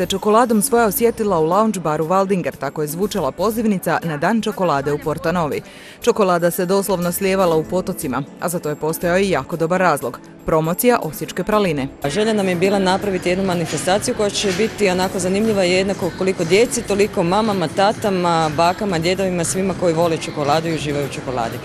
Posijete čokoladom svoja osjetila u lounge baru Waldinger, tako je zvučala pozivnica na Dan čokolade u Portanovi. Čokolada se doslovno slijevala u potocima, a za to je postojao i jako dobar razlog. Promocija osječke praline. Želja nam je bila napraviti jednu manifestaciju koja će biti onako zanimljiva jednako koliko djeci, toliko mamama, tatama, bakama, djedovima, svima koji vole čokoladu i uživaju u čokoladi.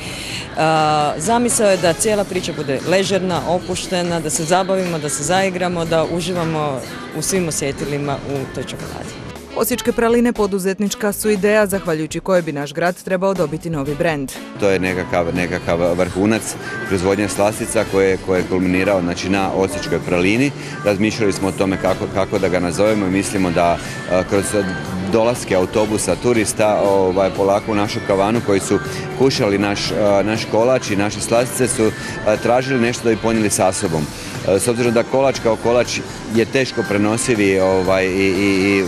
Zamisao je da cijela priča bude ležerna, opuštena, da se zabavimo, da se zaigramo, da uživamo u svim osjetilima u toj čokoladi. Osječke praline poduzetnička su ideja zahvaljujući kojoj bi naš grad trebao dobiti novi brend. To je nekakav vrhunac proizvodnje slastica koje je kulminirao na osječkoj pralini. Razmišljali smo o tome kako da ga nazovemo i mislimo da kroz dolaske autobusa, turista, polako u našu kavanu koji su kušali naš kolač i naše slastice su tražili nešto da bi ponijeli sa sobom. S obzirom da kolač kao kolač je teško prenosivi i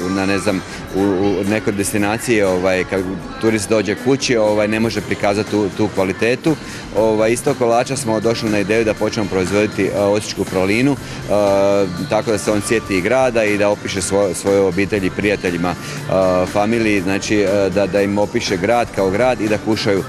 u nekoj destinaciji kad turist dođe kući ne može prikazati tu kvalitetu. Iz tog kolača smo došli na ideju da počnemo proizvoditi osječku pralinu tako da se on sjeti i grada i da opiše svojoj obitelji, prijateljima, familiji, znači da im opiše grad kao grad i da kušaju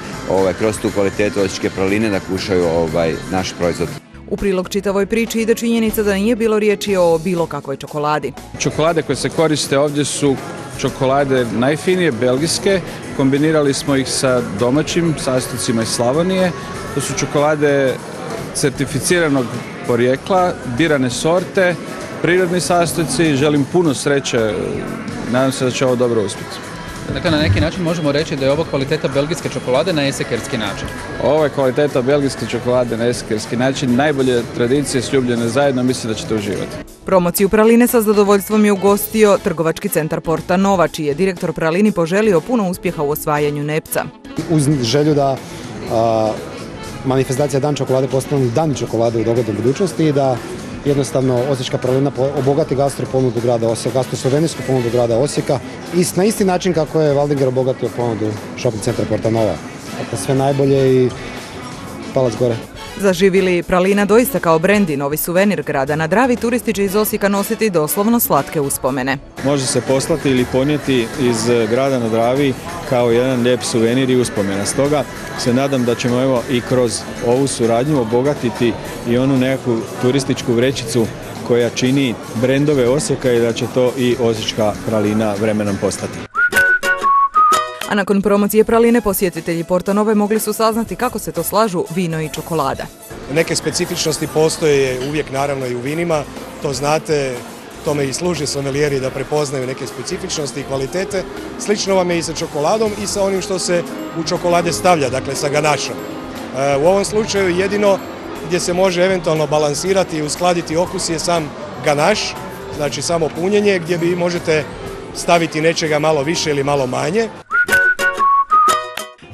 kroz tu kvalitetu osječke praline, da kušaju naš proizvod. U prilog čitavoj priči ide činjenica da nije bilo riječi o bilo kakvoj čokoladi. Čokolade koje se koriste ovdje su čokolade najfinije, belgijske. Kombinirali smo ih sa domaćim sastojcima iz Slavonije. To su čokolade certificiranog porijekla, birane sorte, prirodni sastojci. Želim puno sreće. Nadam se da će ovo dobro uspjeti. Dakle, na neki način možemo reći da je ovo kvaliteta belgijske čokolade na esekerski način. Ovo je kvaliteta belgijske čokolade na esekerski način. Najbolje tradicije sljubljene zajedno, mislim da ćete uživati. Promociju praline sa zadovoljstvom je ugostio trgovački centar Portanova, čiji je direktor pralini poželio puno uspjeha u osvajanju nepca. Uz želju da manifestacija Dan čokolade postane Dan čokolade u doglednoj budućnosti i da jednostavno osječka pralina obogati gastro ponudu grada Osijeka, gastro-slovenijsku ponudu grada Osijeka i na isti način kako je Waldinger obogatio ponudu shopping centra Portanova. Dakle, sve najbolje i palac gore. Zaživili pralina doista kao brend i novi suvenir grada na Dravi, turisti će iz Osijeka nositi doslovno slatke uspomene. Može se poslati ili ponijeti iz grada na Dravi kao jedan lijep suvenir i uspomena. Stoga se nadam da ćemo i kroz ovu suradnju obogatiti i onu nekakvu turističku vrećicu koja čini brendove Osijeka i da će to i osječka pralina vremenom postati. A nakon promocije praline posjetitelji Portanove mogli su saznati kako se to slažu vino i čokolada. Neke specifičnosti postoje uvijek naravno i u vinima, to znate, tome i služi sommelijeri da prepoznaju neke specifičnosti i kvalitete. Slično vam je i sa čokoladom i sa onim što se u čokolade stavlja, dakle sa ganašom. U ovom slučaju jedino gdje se može eventualno balansirati i uskladiti okus je sam ganaš, znači samo punjenje gdje vi možete staviti nečega malo više ili malo manje.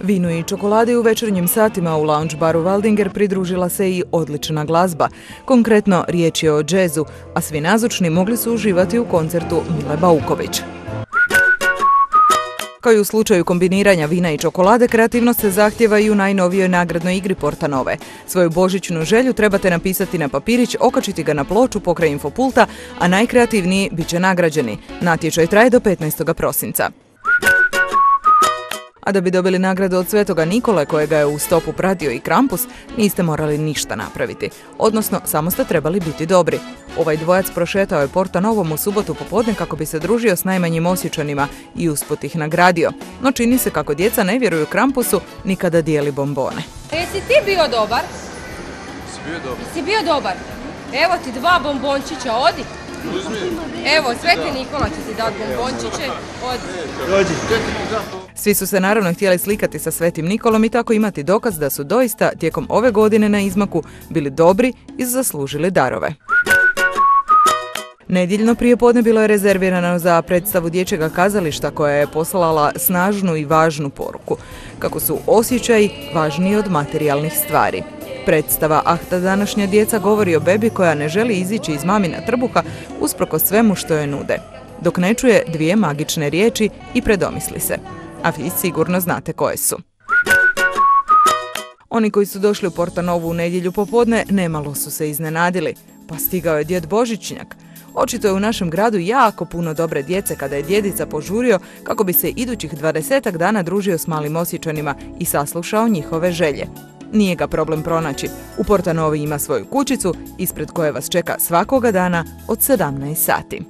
Vinu i čokoladi u večernjim satima u lounge baru Waldinger pridružila se i odlična glazba. Konkretno riječ je o džezu, a svi nazočni mogli su uživati u koncertu Mile Bauković. Kao i u slučaju kombiniranja vina i čokolade, kreativnost se zahtjeva i u najnovijoj nagradnoj igri Portanove. Svoju božićnu želju trebate napisati na papirić, okačiti ga na ploču pokraj infopulta, a najkreativniji bit će nagrađeni. Natječaj traje do 15. prosinca. A da bi dobili nagradu od Svetoga Nikole, kojega je u stopu pratio i Krampus, niste morali ništa napraviti. Odnosno, samo ste trebali biti dobri. Ovaj dvojac prošetao je Portanovom u subotu popodne kako bi se družio s najmanjim Osječanima i usput ih nagradio. No čini se kako djeca ne vjeruju Krampusu ni kada dijeli bombone. Jesi ti bio dobar? Si bio dobar? Evo ti 2 bombončića, odi. Evo, Sveti Nikola će ti dati bombončiće, odi. Svi su se naravno htjeli slikati sa Svetim Nikolom i tako imati dokaz da su doista tijekom ove godine na izmaku bili dobri i zaslužili darove. Nedjeljno prijepodne bilo je rezervirano za predstavu dječjega kazališta koja je poslala snažnu i važnu poruku, kako su osjećaji važniji od materijalnih stvari. Predstava "Ah, ta današnja djeca" govori o bebi koja ne želi izići iz mamina trbuha usprkos svemu što je nude, dok ne čuje 2 magične riječi i predomisli se. A vi sigurno znate koje su. Oni koji su došli u Portanovu u nedjelju popodne nemalo su se iznenadili, pa stigao je djed Božićnjak. Očito je u našem gradu jako puno dobre djece kada je djedica požurio kako bi se idućih 20 dana družio s malim Osječanima i saslušao njihove želje. Nije ga problem pronaći. U Portanovi ima svoju kućicu ispred koje vas čeka svakoga dana od 17 sati.